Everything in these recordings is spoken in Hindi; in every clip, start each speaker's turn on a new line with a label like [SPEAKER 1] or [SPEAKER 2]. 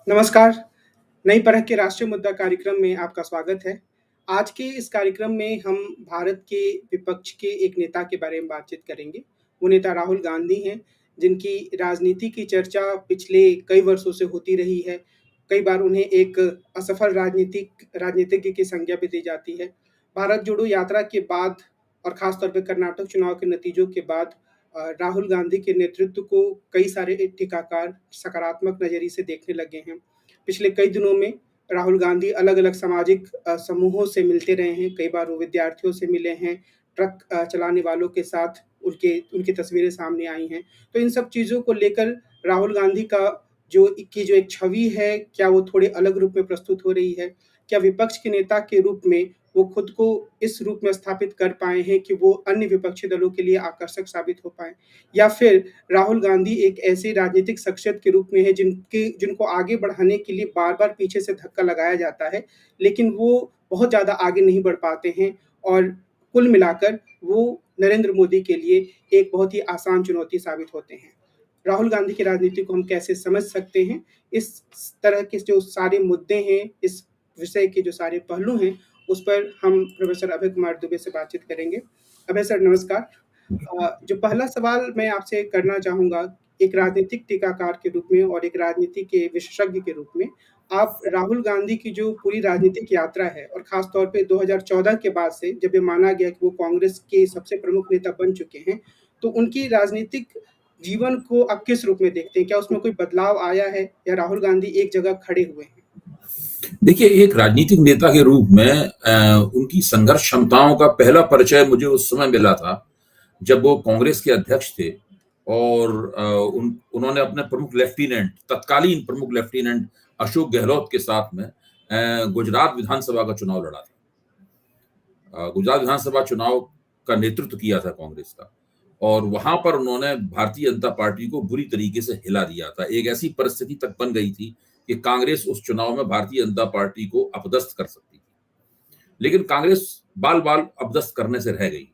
[SPEAKER 1] नमस्कार, नई परख के राष्ट्रीय मुद्दा कार्यक्रम में आपका स्वागत है। आज के इस कार्यक्रम में हम भारत के विपक्ष के एक नेता के बारे में बातचीत करेंगे। वो नेता राहुल गांधी हैं, जिनकी राजनीति की चर्चा पिछले कई वर्षों से होती रही है। कई बार उन्हें एक असफल राजनीतिज्ञ की संज्ञा भी दी जाती है। भारत जोड़ो यात्रा के बाद और ख़ास तौर पे कर्नाटक चुनाव के नतीजों के बाद राहुल गांधी के नेतृत्व को कई सारे टीकाकार सकारात्मक नज़रिए से देखने लगे हैं। पिछले कई दिनों में राहुल गांधी अलग-अलग सामाजिक समूहों से मिलते रहे हैं। कई बार वो विद्यार्थियों से मिले हैं, ट्रक चलाने वालों के साथ उनके उनकी तस्वीरें सामने आई हैं। तो इन सब चीज़ों को लेकर राहुल गांधी का जो एक छवि है, क्या वो थोड़े अलग रूप में प्रस्तुत हो रही है? क्या विपक्ष के नेता के रूप में वो खुद को इस रूप में स्थापित कर पाए हैं कि वो अन्य विपक्षी दलों के लिए आकर्षक साबित हो पाएँ? या फिर राहुल गांधी एक ऐसी राजनीतिक शख्सियत के रूप में है जिनको आगे बढ़ाने के लिए बार-बार पीछे से धक्का लगाया जाता है, लेकिन वो बहुत ज़्यादा आगे नहीं बढ़ पाते हैं और कुल मिलाकर वो नरेंद्र मोदी के लिए एक बहुत ही आसान चुनौती साबित होते हैं। राहुल गांधी की राजनीति को हम कैसे समझ सकते हैं? इस तरह के जो सारे मुद्दे हैं, इस विषय के जो सारे पहलू हैं, उस पर हम प्रोफ़ेसर अभय कुमार दुबे से बातचीत करेंगे। अभय सर नमस्कार। जो पहला सवाल मैं आपसे करना चाहूँगा, एक राजनीतिक टीकाकार के रूप में और एक राजनीति के विशेषज्ञ के रूप में, आप राहुल गांधी की जो पूरी राजनीतिक यात्रा है और ख़ास तौर पे 2014 के बाद से जब ये माना गया कि वो कांग्रेस के सबसे प्रमुख नेता बन चुके हैं, तो उनकी राजनीतिक जीवन को आप किस रूप में देखते हैं? क्या उसमें कोई बदलाव आया है या राहुल गांधी एक जगह खड़े हुए हैं?
[SPEAKER 2] देखिए, एक राजनीतिक नेता के रूप में उनकी संघर्ष क्षमताओं का पहला परिचय मुझे उस समय मिला था, जब वो कांग्रेस के अध्यक्ष थे और उन्होंने अपने तत्कालीन प्रमुख लेफ्टिनेंट अशोक गहलोत के साथ में गुजरात विधानसभा का चुनाव लड़ा था। गुजरात विधानसभा चुनाव का नेतृत्व किया था कांग्रेस का और वहां पर उन्होंने भारतीय जनता पार्टी को बुरी तरीके से हिला दिया था। एक ऐसी परिस्थिति तक बन गई थी कि कांग्रेस उस चुनाव में भारतीय जनता पार्टी को अपदस्थ कर सकती थी, लेकिन कांग्रेस बाल-बाल अपदस्थ करने से रह गई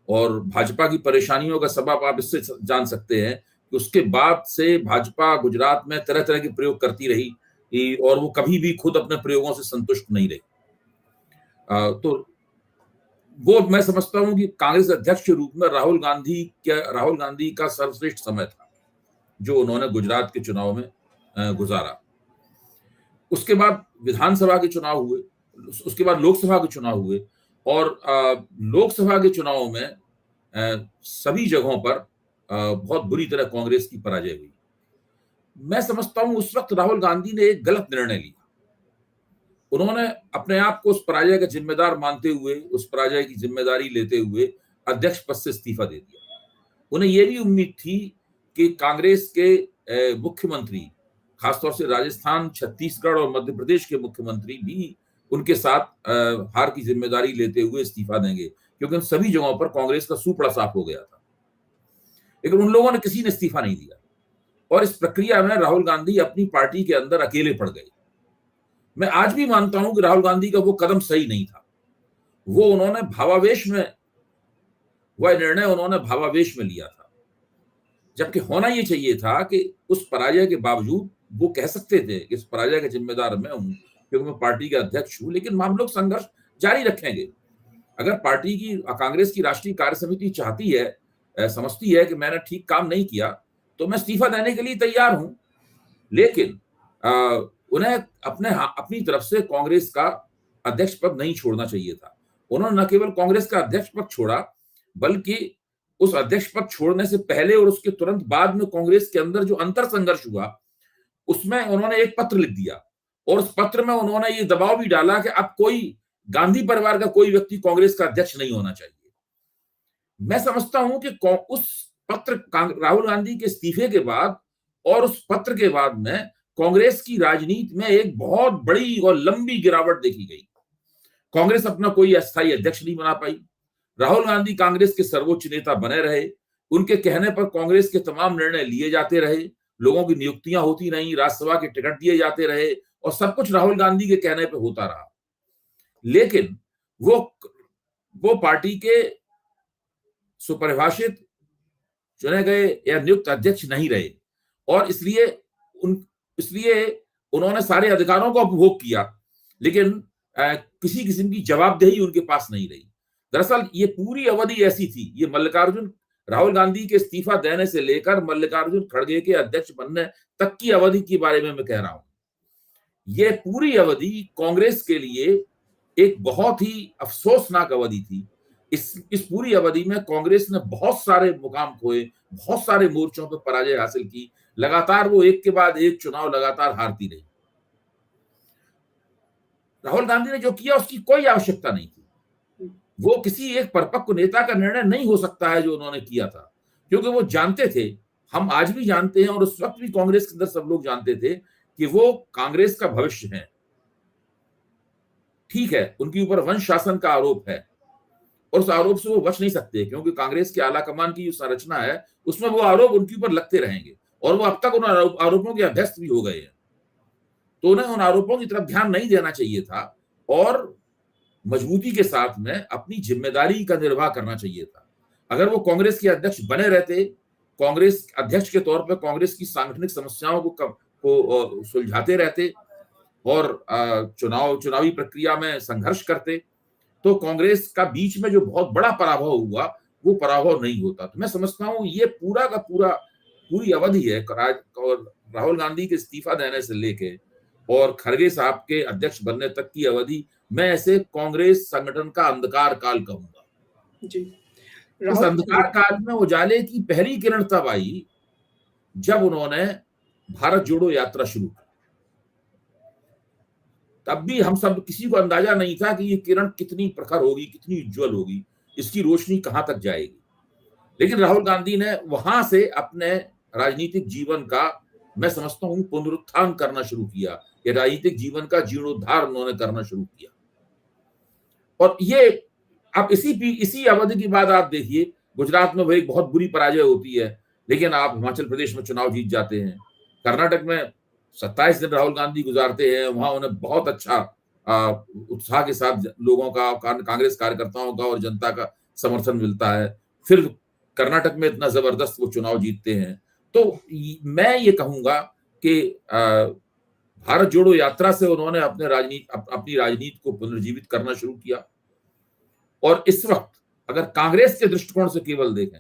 [SPEAKER 2] और भाजपा की परेशानियों का सबब आप इससे जान सकते हैं कि उसके बाद से भाजपा गुजरात में तरह-तरह के प्रयोग करती रही और वो कभी भी खुद अपने प्रयोगों से संतुष्ट नहीं रही। तो वो मैं समझता हूं कि कांग्रेस अध्यक्ष के रूप में राहुल गांधी का सर्वश्रेष्ठ समय था, जो उन्होंने गुजरात के चुनाव में गुजारा। उसके बाद विधानसभा के चुनाव हुए, उसके बाद लोकसभा के चुनाव हुए और लोकसभा के चुनाव में सभी जगहों पर बहुत बुरी तरह कांग्रेस की पराजय हुई। मैं समझता हूं उस वक्त राहुल गांधी ने एक गलत निर्णय लिया। उन्होंने अपने आप को उस पराजय का जिम्मेदार मानते हुए, उस पराजय की जिम्मेदारी लेते हुए अध्यक्ष पद से इस्तीफा दे दिया। उन्हें यह भी उम्मीद थी कि कांग्रेस के मुख्यमंत्री, खासतौर से राजस्थान, छत्तीसगढ़ और मध्य प्रदेश के मुख्यमंत्री भी उनके साथ हार की जिम्मेदारी लेते हुए इस्तीफा देंगे, क्योंकि उन सभी जगहों पर कांग्रेस का सूपड़ा साफ हो गया था। लेकिन उन लोगों ने किसी ने इस्तीफा नहीं दिया और इस प्रक्रिया में राहुल गांधी अपनी पार्टी के अंदर अकेले पड़ गए। मैं आज भी मानता हूं कि राहुल गांधी का वो कदम सही नहीं था। वह निर्णय उन्होंने भावावेश में लिया था, जबकि होना ये चाहिए था कि उस पराजय के बावजूद वो कह सकते थे कि इस पराजय का जिम्मेदार मैं हूं, क्योंकि मैं पार्टी का अध्यक्ष हूं, लेकिन हम लोग संघर्ष जारी रखेंगे। अगर कांग्रेस की राष्ट्रीय कार्य समिति चाहती है, समझती है कि मैंने ठीक काम नहीं किया, तो मैं इस्तीफा देने के लिए तैयार हूं। लेकिन उन्हें अपनी तरफ से कांग्रेस का अध्यक्ष पद नहीं छोड़ना चाहिए था। उन्होंने न केवल कांग्रेस का अध्यक्ष पद छोड़ा, बल्कि उस अध्यक्ष पद छोड़ने से पहले और उसके तुरंत बाद में कांग्रेस के अंदर जो अंतर संघर्ष हुआ, उसमें उन्होंने एक पत्र लिख दिया और उस पत्र में उन्होंने ये दबाव भी डाला कि अब गांधी परिवार का कोई व्यक्ति कांग्रेस का अध्यक्ष नहीं होना चाहिए। मैं समझता हूं कि राहुल गांधी के इस्तीफे के बाद और उस पत्र के बाद में कांग्रेस की राजनीति में एक बहुत बड़ी और लंबी गिरावट देखी गई। कांग्रेस अपना कोई अस्थायी अध्यक्ष नहीं बना पाई। राहुल गांधी कांग्रेस के सर्वोच्च नेता बने रहे। उनके कहने पर कांग्रेस के तमाम निर्णय लिए जाते रहे, लोगों की नियुक्तियां होती रहीं, राज्यसभा के टिकट दिए जाते रहे और सब कुछ राहुल गांधी के कहने पर होता रहा। लेकिन वो पार्टी के सुपरिभाषित चुने गए या नियुक्त अध्यक्ष नहीं रहे और इसलिए उन्होंने सारे अधिकारों का उपभोग किया, लेकिन किसी किस्म की जवाबदेही उनके पास नहीं रही। दरअसल ये पूरी अवधि ऐसी थी, ये मल्लिकार्जुन राहुल गांधी के इस्तीफा देने से लेकर मल्लिकार्जुन खड़गे के अध्यक्ष बनने तक की अवधि के बारे में मैं कह रहा हूं। ये पूरी अवधि कांग्रेस के लिए एक बहुत ही अफसोसनाक अवधि थी। इस पूरी अवधि में कांग्रेस ने बहुत सारे मुकाम खोए, बहुत सारे मोर्चों पर पराजय हासिल की, लगातार वो एक के बाद एक चुनाव लगातार हारती रही। राहुल गांधी ने जो किया उसकी कोई आवश्यकता नहीं थी। वो किसी एक परिपक्व नेता का निर्णय नहीं हो सकता है जो उन्होंने किया था, क्योंकि वो जानते थे, हम आज भी जानते हैं और उस वक्त भी कांग्रेस के अंदर सब लोग जानते थे कि वो कांग्रेस का भविष्य है। ठीक है, उनके ऊपर वंश शासन का आरोप है और उस आरोप से वो बच नहीं सकते, क्योंकि कांग्रेस के आला कमान की जो संरचना है उसमें वो आरोप उनके ऊपर लगते रहेंगे और वो अब तक उन आरोपों के अभ्यस्त भी हो गए हैं। तो उन्हें उन आरोपों की तरफ ध्यान नहीं देना चाहिए था और मजबूती के साथ में अपनी जिम्मेदारी का निर्वाह करना चाहिए था। अगर वो कांग्रेस के अध्यक्ष बने रहते, कांग्रेस अध्यक्ष के तौर पर कांग्रेस की सांगठनिक समस्याओं को सुलझाते रहते और चुनावी प्रक्रिया में संघर्ष करते, तो कांग्रेस का बीच में जो बहुत बड़ा पराभव हुआ वो पराभव नहीं होता। तो मैं समझता हूं ये पूरा का पूरा पूरी अवधि है और राहुल गांधी के इस्तीफा देने से लेके और खड़गे साहब के अध्यक्ष बनने तक की अवधि मैं ऐसे कांग्रेस संगठन का अंधकार काल कहूंगा।
[SPEAKER 1] जी।
[SPEAKER 2] उस
[SPEAKER 1] राहुल
[SPEAKER 2] अंधकार काल में उजाले की पहली किरण तब आई जब उन्होंने भारत जोड़ो यात्रा शुरू की। तब भी हम सब किसी को अंदाजा नहीं था कि ये किरण कितनी प्रखर होगी, कितनी उज्जवल होगी, इसकी रोशनी कहां तक जाएगी। लेकिन राहुल गांधी ने वहां से अपने राजनीतिक जीवन का, मैं समझता हूं, पुनरुत्थान करना शुरू किया। ये राजनीतिक जीवन का जीर्णोद्धार उन्होंने करना शुरू किया। और ये अब इसी अवधि की बात आप देखिए, गुजरात में वो एक बहुत बुरी पराजय होती है, लेकिन आप हिमाचल प्रदेश में चुनाव जीत जाते हैं। कर्नाटक में 27 दिन राहुल गांधी गुजारते हैं, वहां उन्हें बहुत अच्छा उत्साह के साथ लोगों का, कांग्रेस कार्यकर्ताओं का और जनता का समर्थन मिलता है। फिर कर्नाटक में इतना जबरदस्त वो चुनाव जीतते हैं। तो मैं ये कहूंगा कि भारत जोड़ो यात्रा से उन्होंने अपनी राजनीति को पुनर्जीवित करना शुरू किया। और इस वक्त अगर कांग्रेस के दृष्टिकोण से केवल देखें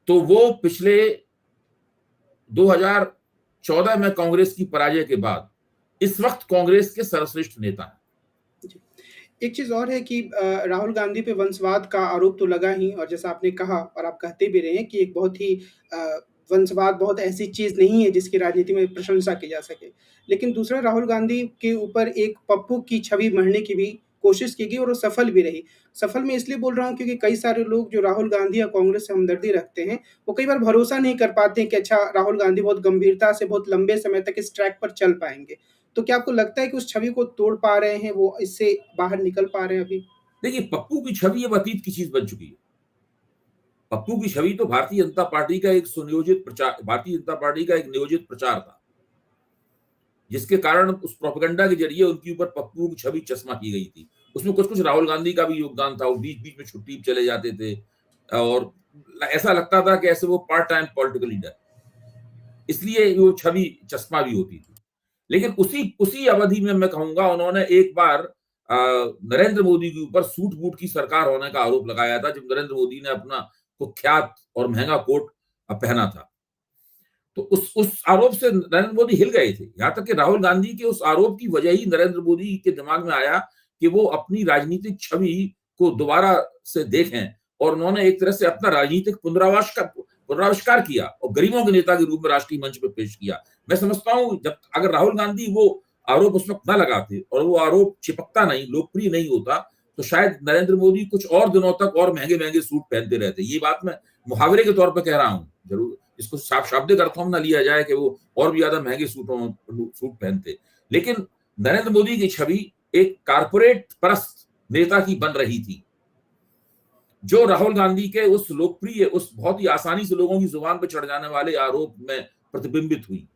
[SPEAKER 2] तो वो पिछले 2014 में कांग्रेस की पराजय के बाद इस वक्त कांग्रेस के सर्वश्रेष्ठ नेता हैं।
[SPEAKER 1] एक चीज और है कि राहुल गांधी पे वंशवाद का आरोप तो लगा ही, और जैसा आपने कहा और आप कहते भी रहे हैं कि एक बहुत ही वंशवाद बहुत ऐसी चीज नहीं है जिसकी राजनीति में प्रशंसा की जा सके। लेकिन दूसरा, राहुल गांधी के ऊपर एक पप्पू की छवि मढ़ने की भी कोशिश की गई और वो सफल भी रही। सफल मैं इसलिए बोल रहा हूँ क्योंकि कई सारे लोग जो राहुल गांधी या कांग्रेस से हमदर्दी रखते हैं, वो कई बार भरोसा नहीं कर पाते हैं कि अच्छा राहुल गांधी बहुत गंभीरता से बहुत लंबे समय तक इस ट्रैक पर चल पाएंगे। तो क्या आपको लगता है कि उस छवि को तोड़ पा रहे हैं, वो इससे बाहर निकल पा रहे हैं अभी?
[SPEAKER 2] देखिए, पप्पू की छवि अब अतीत की चीज बन चुकी है। पप्पू की छवि तो भारतीय जनता पार्टी का एक सुनियोजित प्रचार, भारतीय जनता पार्टी का एक नियोजित प्रचार था, जिसके कारण उस प्रोपेगेंडा के जरिए उनके ऊपर पप्पू की छवि चश्मा की गई थी। उसमें कुछ कुछ राहुल गांधी का भी योगदान था। वो बीच बीच में छुट्टी चले जाते थे और ऐसा लगता था कि ऐसे वो पार्ट टाइम पॉलिटिकल लीडर, इसलिए वो छवि चश्मा भी होती थी। लेकिन उसी उसी अवधि में मैं कहूंगा उन्होंने एक बार नरेंद्र मोदी के ऊपर सूट बूट की सरकार होने का आरोप लगाया था, जब नरेंद्र मोदी ने अपना कुख्यात और महंगा कोट पहना था। तो उस आरोप से नरेंद्र मोदी हिल गए थे। यहां तक कि राहुल गांधी के उस आरोप की वजह ही नरेंद्र मोदी के दिमाग में आया कि वो अपनी राजनीतिक छवि को दोबारा से देखें, और उन्होंने एक तरह से अपना राजनीतिक पुनराविष्कार किया और गरीबों के नेता के रूप में राष्ट्रीय मंच पर पेश किया। मैं समझता हूं जब अगर राहुल गांधी वो आरोप उस वक्त न लगाते और वो आरोप चिपकता नहीं, लोकप्रिय नहीं होता, तो शायद नरेंद्र मोदी कुछ और दिनों तक और महंगे महंगे सूट पहनते रहते। ये बात मैं मुहावरे के तौर पर कह रहा हूं, जरूर इसको शाब्दिक अर्थों में न लिया जाए कि वो और भी ज्यादा महंगे सूट पहनते। लेकिन नरेंद्र मोदी की छवि एक कारपोरेट परस्त नेता की बन रही थी, जो राहुल गांधी के उस लोकप्रिय, उस बहुत ही आसानी से लोगों की जुबान पर चढ़ जाने वाले आरोप में प्रतिबिंबित हुई।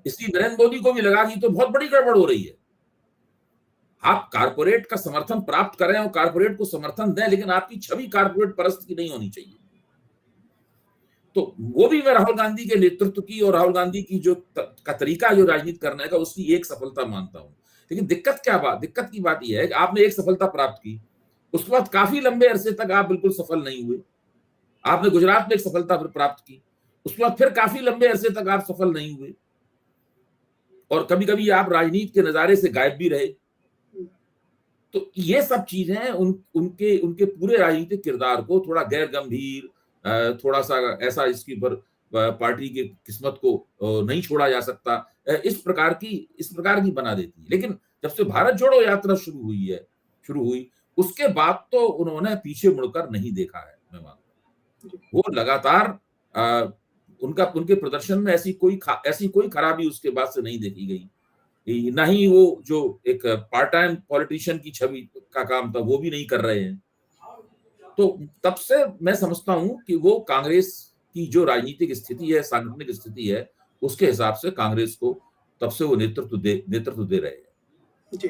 [SPEAKER 2] इसलिए नरेंद्र मोदी को भी लगा कि तो बहुत बड़ी गड़बड़ हो रही है। आप कारपोरेट का समर्थन प्राप्त करें और कारपोरेट को समर्थन दें, लेकिन आपकी छवि कारपोरेट परस्त की नहीं होनी चाहिए। तो वो भी मैं राहुल गांधी के नेतृत्व की और राहुल गांधी की जो का तरीका जो राजनीति करने का, उसकी एक सफलता मानता हूं। लेकिन दिक्कत की बात यह है कि आपने एक सफलता प्राप्त की, उसके बाद काफी लंबे अरसे तक आप बिल्कुल सफल नहीं हुए। आपने गुजरात में एक सफलता प्राप्त की, उसके बाद फिर काफी लंबे अरसे तक आप सफल नहीं हुए, और कभी कभी आप राजनीति के नजारे से गायब भी रहे। तो ये सब चीजें उनके उनके पूरे राजनीतिक किरदार को थोड़ा गैर गंभीर, थोड़ा सा ऐसा, इसके ऊपर पार्टी की किस्मत को नहीं छोड़ा जा सकता, इस प्रकार की बना देती है। लेकिन जब से भारत जोड़ो यात्रा शुरू हुई, उसके बाद तो उन्होंने पीछे मुड़कर नहीं देखा है, मैं मानता हूं। वो लगातार उनके प्रदर्शन में ऐसी कोई खराबी उसके बाद से नहीं देखी गई। ना ही वो जो एक पार्ट टाइम पॉलिटिशियन की छवि का काम था वो भी नहीं कर रहे हैं। तो तब से मैं समझता हूं कि वो कांग्रेस की जो राजनीतिक स्थिति है, सांगठनिक स्थिति है, उसके हिसाब से कांग्रेस को तब से वो नेतृत्व दे रहे हैं।
[SPEAKER 1] जी।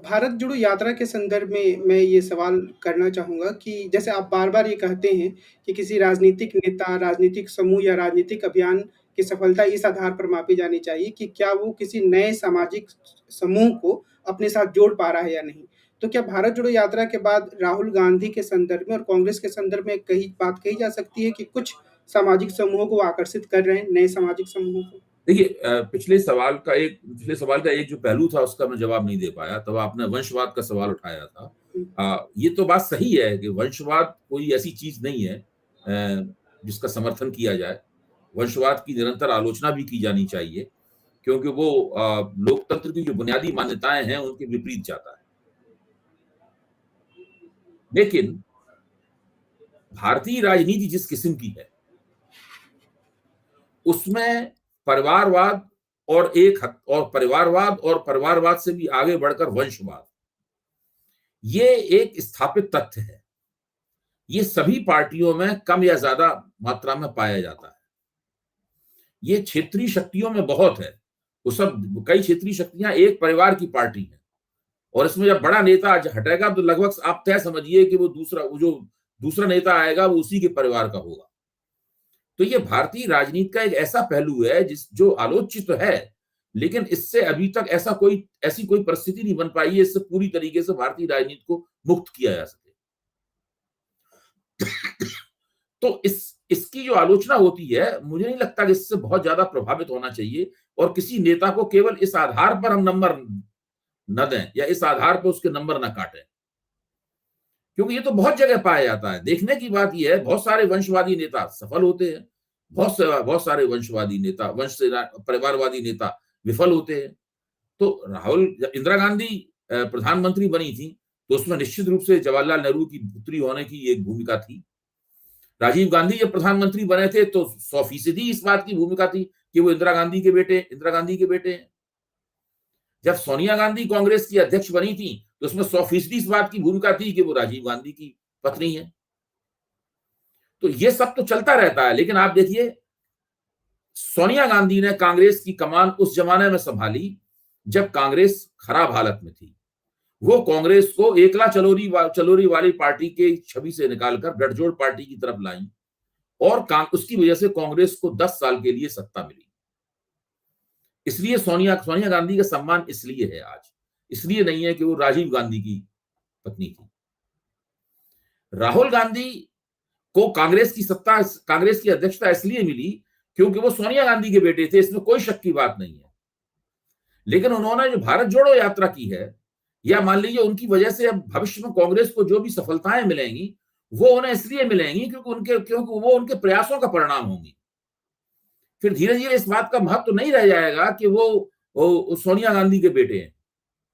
[SPEAKER 1] भारत जोड़ो यात्रा के संदर्भ में मैं ये सवाल करना चाहूँगा कि जैसे आप बार-बार ये कहते हैं कि किसी राजनीतिक नेता, राजनीतिक समूह या राजनीतिक अभियान की सफलता इस आधार पर मापी जानी चाहिए कि क्या वो किसी नए सामाजिक समूह को अपने साथ जोड़ पा रहा है या नहीं। तो क्या भारत जोड़ो यात्रा के बाद राहुल गांधी के संदर्भ में और कांग्रेस के संदर्भ में कही जा सकती है कि कुछ सामाजिक समूहों को आकर्षित कर रहे हैं, नए सामाजिक समूहों को?
[SPEAKER 2] देखिए, पिछले सवाल का एक जो पहलू था उसका मैं जवाब नहीं दे पाया, तब आपने वंशवाद का सवाल उठाया था। ये तो बात सही है कि वंशवाद कोई ऐसी चीज नहीं है जिसका समर्थन किया जाए। वंशवाद की निरंतर आलोचना भी की जानी चाहिए, क्योंकि वो लोकतंत्र की जो बुनियादी मान्यताएं हैं उनके विपरीत जाता है। लेकिन भारतीय राजनीति जिस किस्म की है, उसमें परिवारवाद परिवारवाद से भी आगे बढ़कर वंशवाद, ये एक स्थापित तथ्य है। ये सभी पार्टियों में कम या ज्यादा मात्रा में पाया जाता है। ये क्षेत्रीय शक्तियों में बहुत है। कई क्षेत्रीय शक्तियां एक परिवार की पार्टी है, और इसमें जब बड़ा नेता हटेगा तो लगभग आप तय समझिए कि वो जो दूसरा नेता आएगा वो उसी के परिवार का होगा। तो ये भारतीय राजनीति का एक ऐसा पहलू है जो आलोच्य तो है, लेकिन इससे अभी तक ऐसी कोई परिस्थिति नहीं बन पाई है इससे पूरी तरीके से भारतीय राजनीति को मुक्त किया जा सके। तो इसकी जो आलोचना होती है, मुझे नहीं लगता कि इससे बहुत ज्यादा प्रभावित होना चाहिए, और किसी नेता को केवल इस आधार पर हम नंबर न दें या इस आधार पर उसके नंबर न काटें, क्योंकि ये तो बहुत जगह पाया जाता है। देखने की बात यह है, बहुत सारे वंशवादी नेता सफल होते हैं, बहुत सारे वंशवादी नेता, परिवारवादी नेता विफल होते हैं। तो इंदिरा गांधी प्रधानमंत्री बनी थी, तो उसमें निश्चित रूप से जवाहरलाल नेहरू की पुत्री होने की एक भूमिका थी। राजीव गांधी जब प्रधानमंत्री बने थे तो 100% इस बात की भूमिका थी कि वो इंदिरा गांधी के बेटे हैं। जब सोनिया गांधी कांग्रेस की अध्यक्ष बनी थी तो उसमें 100% इस बात की भूमिका थी कि वो राजीव गांधी की पत्नी है। तो ये सब तो चलता रहता है, लेकिन आप देखिए, सोनिया गांधी ने कांग्रेस की कमान उस जमाने में संभाली जब कांग्रेस खराब हालत में थी। वो कांग्रेस को एकला चलोरी वाली पार्टी के छवि से निकालकर गठजोड़ पार्टी की तरफ लाई, और उसकी वजह से कांग्रेस को 10 साल के लिए सत्ता मिली। इसलिए सोनिया गांधी का सम्मान इसलिए है आज, इसलिए नहीं है कि वो राजीव गांधी की पत्नी थी। राहुल गांधी को कांग्रेस की अध्यक्षता इसलिए मिली क्योंकि वो सोनिया गांधी के बेटे थे, इसमें कोई शक की बात नहीं है। लेकिन उन्होंने जो भारत जोड़ो यात्रा की है, या मान लीजिए उनकी वजह से अब भविष्य में कांग्रेस को जो भी सफलताएं मिलेंगी वो उन्हें इसलिए मिलेंगी क्योंकि वो उनके प्रयासों का परिणाम होंगी। फिर धीरे धीरे इस बात का महत्व नहीं रह जाएगा कि वो सोनिया गांधी के बेटे हैं,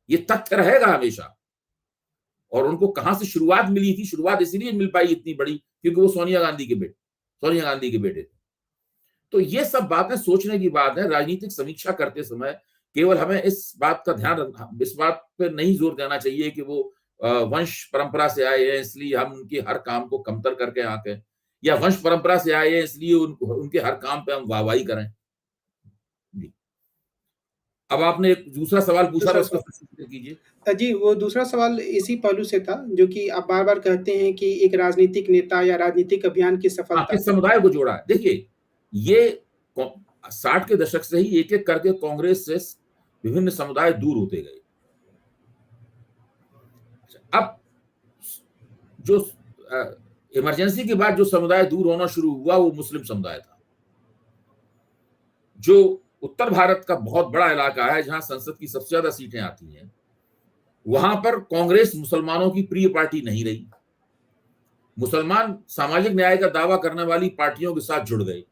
[SPEAKER 2] ये तथ्य रहेगा हमेशा। और उनको कहां से शुरुआत मिली थी, शुरुआत इसलिए मिल पाई इतनी बड़ी क्योंकि वो सोनिया गांधी के बेटे थे। तो ये सब बातें सोचने की बात है। राजनीतिक समीक्षा करते समय केवल हमें इस बात पर नहीं जोर देना चाहिए कि वो वंश परंपरा से आए हैं इसलिए हम उनके हर काम को कमतर करके आंकें, या वंश परंपरा से आए हैं इसलिए उनके हर काम पे हम वाहवाही करें। अब आपने एक दूसरा सवाल पूछा था,
[SPEAKER 1] दूसरा
[SPEAKER 2] उसका
[SPEAKER 1] सवाल
[SPEAKER 2] फिर से जिक्र कीजिए।
[SPEAKER 1] जी, वो दूसरा सवाल इसी पहलू से था, जो कि आप बार-बार कहते हैं कि एक राजनीतिक नेता या राजनीतिक अभियान की
[SPEAKER 2] हाँ,
[SPEAKER 1] सफलता।
[SPEAKER 2] किस समुदाय को जोड़ा है? देखिए, ये 60 के दशक से ही एक-एक करके कांग्रेस से विभिन्न समुदाय दूर होते गए। अब जो इमरजेंसी के बाद जो समुदाय दूर होना शुरू हुआ, वो मुस्लिम समुदाय था, जो उत्तर भारत का बहुत बड़ा इलाका है, जहां संसद की सबसे ज्यादा सीटें आती हैं। वहां पर कांग्रेस मुसलमानों की प्रिय पार्टी नहीं रही। मुसलमान सामाजिक न्याय का दावा करने वाली पार्टियों के साथ जुड़ गए।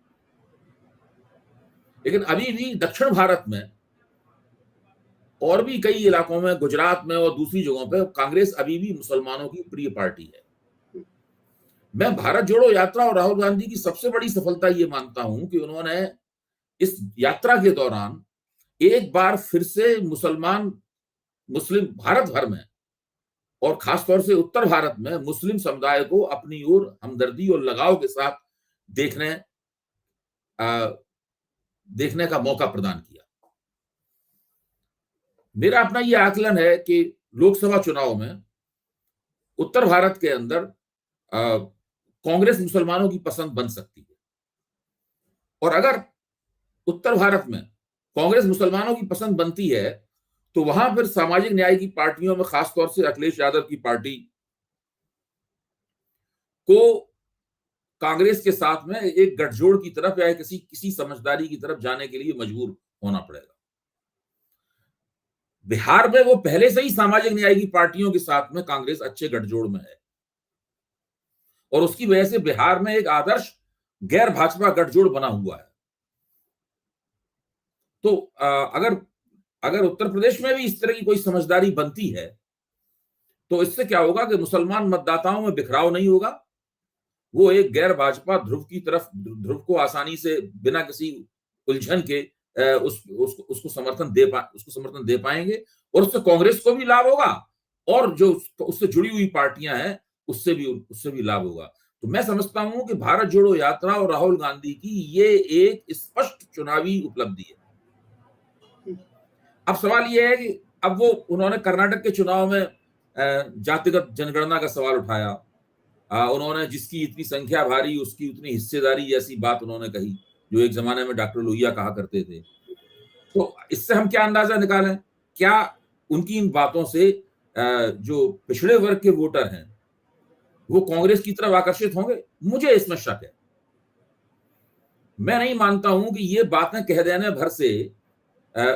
[SPEAKER 2] लेकिन अभी भी दक्षिण भारत में और भी कई इलाकों में, गुजरात में और दूसरी जगहों पे, कांग्रेस अभी भी मुसलमानों की प्रिय पार्टी है। मैं भारत जोड़ो यात्रा और राहुल गांधी की सबसे बड़ी सफलता ये मानता हूं कि उन्होंने इस यात्रा के दौरान एक बार फिर से मुस्लिम भारत भर में और खासतौर से उत्तर भारत में मुस्लिम समुदाय को अपनी ओर हमदर्दी और लगाव के साथ देखने देखने का मौका प्रदान किया। मेरा अपना यह आकलन है कि लोकसभा चुनाव में उत्तर भारत के अंदर कांग्रेस मुसलमानों की पसंद बन सकती है, और अगर उत्तर भारत में कांग्रेस मुसलमानों की पसंद बनती है, तो वहां फिर सामाजिक न्याय की पार्टियों में, खासतौर से अखिलेश यादव की पार्टी को कांग्रेस के साथ में एक गठजोड़ की तरफ या किसी किसी समझदारी की तरफ जाने के लिए मजबूर होना पड़ेगा। बिहार में वो पहले से ही सामाजिक न्याय की पार्टियों के साथ में कांग्रेस अच्छे गठजोड़ में है, और उसकी वजह से बिहार में एक आदर्श गैर भाजपा गठजोड़ बना हुआ है। तो अगर अगर उत्तर प्रदेश में भी इस तरह की कोई समझदारी बनती है, तो इससे क्या होगा कि मुसलमान मतदाताओं में बिखराव नहीं होगा। वो एक गैर भाजपा ध्रुव को आसानी से बिना किसी उलझन के उसको समर्थन दे पाएंगे, और उससे कांग्रेस को भी लाभ होगा, और जो उससे जुड़ी हुई पार्टियां हैं उससे भी लाभ होगा। तो मैं समझता हूं कि भारत जोड़ो यात्रा और राहुल गांधी की ये एक स्पष्ट चुनावी उपलब्धि है। अब सवाल यह है कि अब उन्होंने कर्नाटक के चुनाव में जातिगत जनगणना का सवाल उठाया। उन्होंने जिसकी इतनी संख्या भारी उसकी उतनी हिस्सेदारी जैसी बात उन्होंने कही, जो एक जमाने में डॉक्टर लोहिया कहा करते थे। तो इससे हम क्या अंदाजा निकालें? क्या उनकी इन बातों से जो पिछड़े वर्ग के वोटर हैं वो कांग्रेस की तरफ आकर्षित होंगे? मुझे इसमें शक है। मैं नहीं मानता हूं कि ये बातें कह देने भर से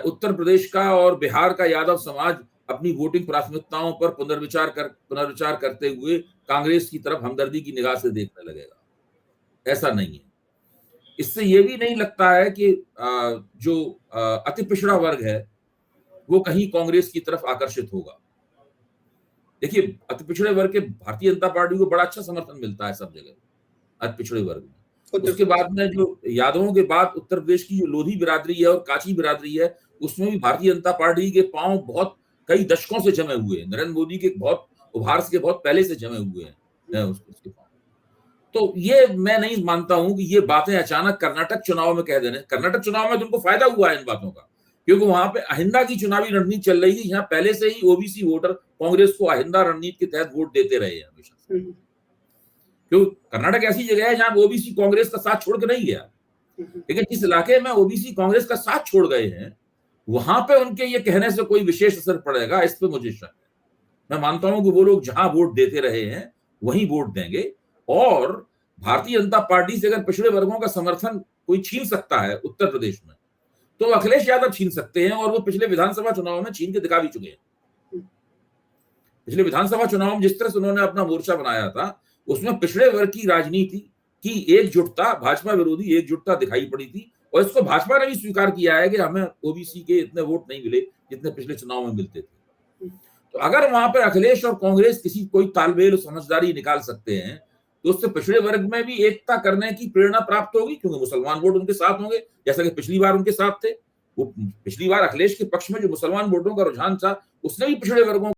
[SPEAKER 2] उत्तर प्रदेश का और बिहार का यादव समाज अपनी वोटिंग प्राथमिकताओं पर पुनर्विचार करते हुए कांग्रेस की तरफ हमदर्दी की निगाह से देखने लगेगा। ऐसा नहीं है। इससे यह भी नहीं लगता है कि जो अति पिछड़ा वर्ग है वो कहीं कांग्रेस की तरफ आकर्षित होगा। देखिए, अति पिछड़े वर्ग के भारतीय जनता पार्टी को बड़ा अच्छा समर्थन मिलता है सब जगह, अति पिछड़े वर्ग में। उसके बाद में जो यादवों के बाद उत्तर प्रदेश की जो लोधी बिरादरी है और काची बिरादरी है, उसमें भी भारतीय जनता पार्टी के पांव बहुत कई दशकों से जमे हुए हैं। नरेंद्र मोदी के बहुत उभार के बहुत पहले से जमे हुए हैं उसके पांव। तो ये मैं नहीं मानता हूं कि ये बातें अचानक कर्नाटक चुनाव में कह देने। कर्नाटक चुनाव में तुमको फायदा हुआ है इन बातों का, क्योंकि वहां पे अहिंदा की चुनावी रणनीति चल रही थी, जहां पहले से ही ओबीसी वोटर कांग्रेस को अहिंदा रणनीति के तहत वोट देते रहे हैं हमेशा से। क्योंकि कर्नाटक ऐसी जगह है जहां ओबीसी कांग्रेस का साथ छोड़ के नहीं गया, लेकिन जिस इलाके में ओबीसी कांग्रेस का साथ छोड़ गए हैं, वहां पे उनके ये कहने से कोई विशेष असर पड़ेगा, इस पे मुझे शक है। मैं मानता हूं कि वो लोग जहां वोट देते रहे हैं वहीं वोट देंगे, और भारतीय जनता पार्टी से अगर पिछड़े वर्गों का समर्थन कोई छीन सकता है उत्तर प्रदेश में, तो अखिलेश यादव छीन सकते हैं, और वो पिछले विधानसभा चुनाव में छीन के दिखा भी चुके हैं। पिछले विधानसभा चुनाव में जिस तरह से उन्होंने अपना मोर्चा बनाया था, उसमें पिछड़े वर्ग की राजनीति की एकजुटता, भाजपा विरोधी एकजुटता दिखाई पड़ी थी, और इसको भाजपा ने भी स्वीकार किया है कि हमें ओबीसी के इतने वोट नहीं मिले जितने पिछले चुनाव में मिलते थे। तो अगर वहां पर अखिलेश और कांग्रेस कोई तालमेल समझदारी निकाल सकते हैं, तो उससे पिछड़े वर्ग में भी एकता करने की प्रेरणा प्राप्त होगी, क्योंकि मुसलमान वोट उनके साथ होंगे, जैसा कि पिछली बार उनके साथ थे। वो पिछली बार अखिलेश के पक्ष में जो मुसलमान वोटों का रुझान था, उसने भी पिछड़े वर्गों